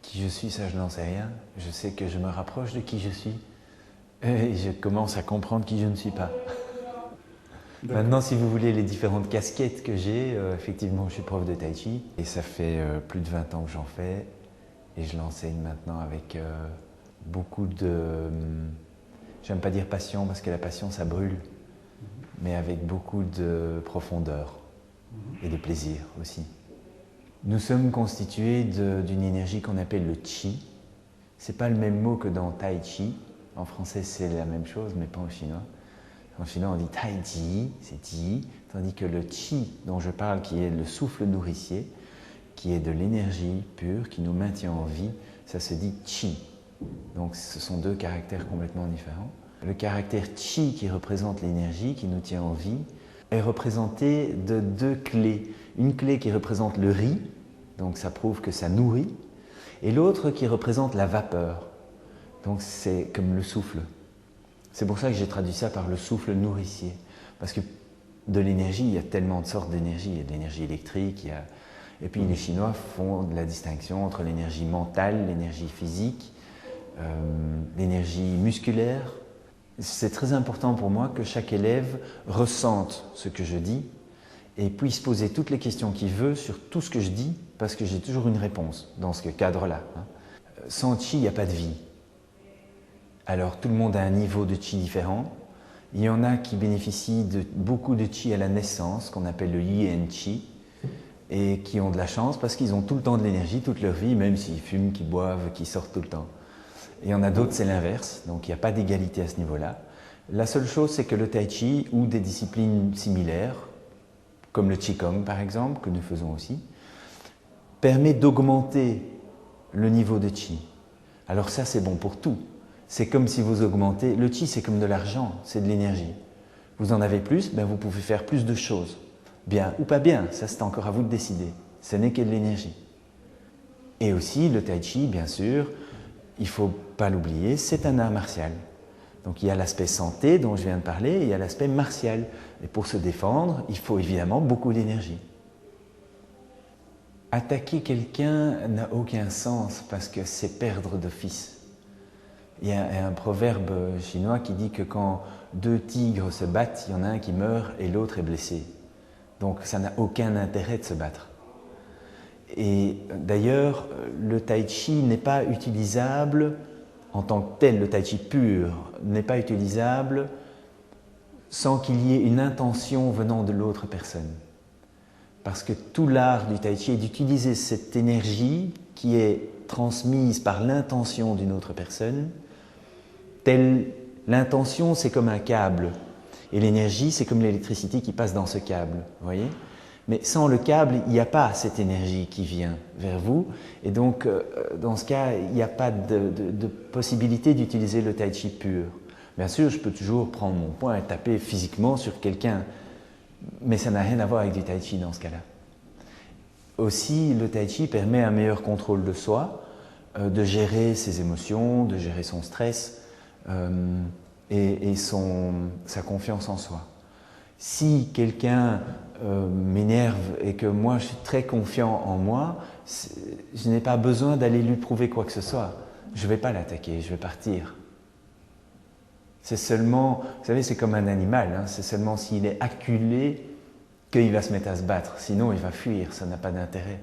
Qui je suis, ça je n'en sais rien. Je sais que je me rapproche de qui je suis et je commence à comprendre qui je ne suis pas. Maintenant, si vous voulez les différentes casquettes que j'ai, effectivement je suis prof de Tai Chi et ça fait plus de 20 ans que j'en fais et je l'enseigne maintenant avec beaucoup de... J'aime pas dire passion parce que la passion ça brûle, mais avec beaucoup de profondeur et de plaisir aussi. Nous sommes constitués d'une énergie qu'on appelle le Qi. C'est pas le même mot que dans Tai Chi. En français, c'est la même chose, mais pas en chinois. En chinois, on dit Tai Chi, c'est Ti, tandis que le Qi dont je parle, qui est le souffle nourricier, qui est de l'énergie pure, qui nous maintient en vie, ça se dit Qi. Donc ce sont deux caractères complètement différents. Le caractère Qi, qui représente l'énergie, qui nous tient en vie, est représenté de deux clés. Une clé qui représente le riz, donc ça prouve que ça nourrit, et l'autre qui représente la vapeur, donc c'est comme le souffle. C'est pour ça que j'ai traduit ça par le souffle nourricier, parce que de l'énergie, il y a tellement de sortes d'énergie, il y a de l'énergie électrique, et puis les Chinois font de la distinction entre l'énergie mentale, l'énergie physique, l'énergie musculaire. C'est très important pour moi que chaque élève ressente ce que je dis et puisse poser toutes les questions qu'il veut sur tout ce que je dis, parce que j'ai toujours une réponse dans ce cadre-là. Sans Qi, il n'y a pas de vie. Alors tout le monde a un niveau de Qi différent. Il y en a qui bénéficient de beaucoup de Qi à la naissance, qu'on appelle le Yin Qi, et qui ont de la chance parce qu'ils ont tout le temps de l'énergie, toute leur vie, même s'ils fument, qu'ils boivent, qu'ils sortent tout le temps. Et il y en a d'autres, c'est l'inverse, donc il n'y a pas d'égalité à ce niveau-là. La seule chose, c'est que le Tai Chi ou des disciplines similaires, comme le Qigong par exemple, que nous faisons aussi, permet d'augmenter le niveau de Qi. Alors ça, c'est bon pour tout. C'est comme si vous augmentez... Le Qi, c'est comme de l'argent, c'est de l'énergie. Vous en avez plus, ben vous pouvez faire plus de choses. Bien ou pas bien, ça c'est encore à vous de décider. Ce n'est que de l'énergie. Et aussi, le Tai Chi, bien sûr, il ne faut pas l'oublier, c'est un art martial. Donc il y a l'aspect santé dont je viens de parler, et il y a l'aspect martial. Et pour se défendre, il faut évidemment beaucoup d'énergie. Attaquer quelqu'un n'a aucun sens parce que c'est perdre d'office. Il y a un proverbe chinois qui dit que quand deux tigres se battent, il y en a un qui meurt et l'autre est blessé. Donc ça n'a aucun intérêt de se battre. Et d'ailleurs, le Tai Chi n'est pas utilisable en tant que tel, le Tai Chi pur n'est pas utilisable sans qu'il y ait une intention venant de l'autre personne. Parce que tout l'art du Tai Chi est d'utiliser cette énergie qui est transmise par l'intention d'une autre personne. L'intention, c'est comme un câble. Et l'énergie, c'est comme l'électricité qui passe dans ce câble. Vous voyez ? Mais sans le câble, il n'y a pas cette énergie qui vient vers vous. Et donc, dans ce cas, il n'y a pas de possibilité d'utiliser le Tai Chi pur. Bien sûr, je peux toujours prendre mon poing et taper physiquement sur quelqu'un. Mais ça n'a rien à voir avec du Tai Chi dans ce cas-là. Aussi, le Tai Chi permet un meilleur contrôle de soi, de gérer ses émotions, de gérer son stress et sa confiance en soi. Si quelqu'un m'énerve et que moi je suis très confiant en moi, je n'ai pas besoin d'aller lui prouver quoi que ce soit. Je ne vais pas l'attaquer, je vais partir. C'est seulement, vous savez, c'est comme un animal, hein, c'est seulement s'il est acculé qu'il va se mettre à se battre. Sinon, il va fuir, ça n'a pas d'intérêt.